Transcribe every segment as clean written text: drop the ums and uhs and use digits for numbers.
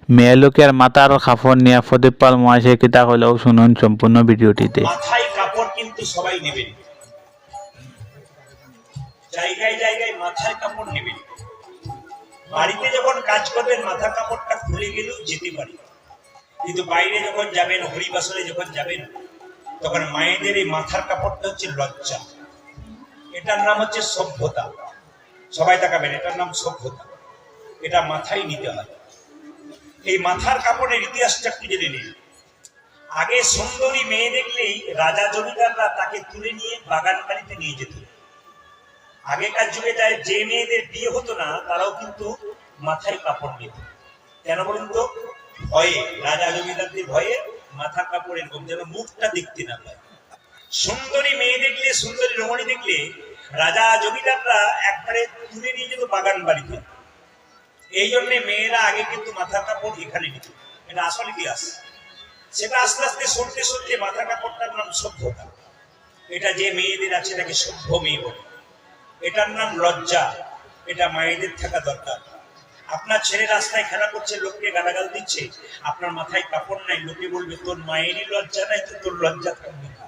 মেয়ে লোকের মাথার কাপড় নিয়ে প্রদীপ পাল মহাশয় কিতা হলেও শুনুন সম্পূর্ণ ভিডিওটিতে। মাথায় কাপড় কিন্তু সবাই নেবেন, জায়গায় জায়গায় মাথায় কাপড় নেবেন। বাড়িতে যখন কাজ করবেন মাথার কাপড়টা খুলে গেলেও যেতে পারে, কিন্তু বাইরে যখন যাবেন, হরিবাসরে যখন যাবেন, তখন মায়েদের এই মাথার কাপড়টা হচ্ছে লজ্জা, এটার নাম হচ্ছে সভ্যতা। সবাই তাকাবেন, এটার নাম সভ্যতা, এটা মাথায় নিতে হয়। এই মাথার কাপড়ের ইতিহাসটা একটু জেনে নিন। আগে সুন্দরী মেয়ে দেখলেই রাজা জমিদাররা তাকে তুলে নিয়ে বাগান বাড়িতে নিয়ে যেত। আগেকার যুগে যে মেয়েদের বিয়ে হতো না তারাও কিন্তু মাথায় কাপড় নিত। কেন বলুন তো? ভয়ে, রাজা জমিদারদের ভয়ে মাথার কাপড় এরকম যেন মুখটা দেখতে না পায়। সুন্দরী মেয়ে দেখলে, সুন্দরী রমণী দেখলে রাজা জমিদাররা একবারে তুলে নিয়ে যেত বাগান বাড়িতে। এই জন্য মেয়েরা আগে কিন্তু মাথার কাপড় এখানে নিত, এটা আসল ইতিহাস। সেটা আস্তে আস্তে সরতে সরতে মাথার কাপড়টার নাম সভ্যতা। এটা যে মেয়েদের আছে তাকে সভ্য মেয়ে বলে। এটার নাম লজ্জা, এটা মায়েদের থাকা দরকার। আপনার ছেলে রাস্তায় খেলা করছে, লোককে গালাগাল দিচ্ছে, আপনার মাথায় কাপড় নাই, লোকে বলবে তোর মায়েরই লজ্জা নাই তো তোর লজ্জা থাকবে না।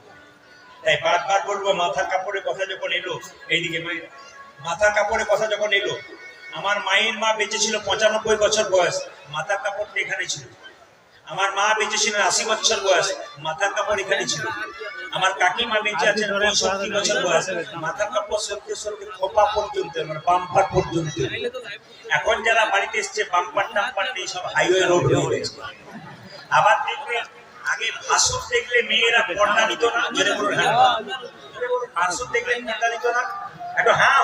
তাই বারবার বলবো, মাথার কাপড়ের কথা যখন এলো, এইদিকে মাথার কাপড়ের কথা যখন এলো, আমার মায়ের মা বেঁচে ছিল 95 বছর বয়স, মাথার কাপড়টা এখানে ছিল। আমার মা বেঁচে ছিলেন 80 বছর বয়স, মাথার কাপড় এখানে ছিল। আমার কাকিমা বেঁচে আছেন 65 বছর বয়স, মাথার কাপড় সরতে সরতে খোপা পর্যন্ত, মানে বাম্পার পর্যন্ত। এখন যারা বাড়িতে এসছে বাম্পার টাম্পার নেই, সব হাইওয়ে রোড হয়ে গেছে। আবার দেখবে আগে ভাসুর দেখলে মেয়েরা পর্দা নিত না, ভাসুর দেখলে পর্দা নিত না, একটু হ্যাঁ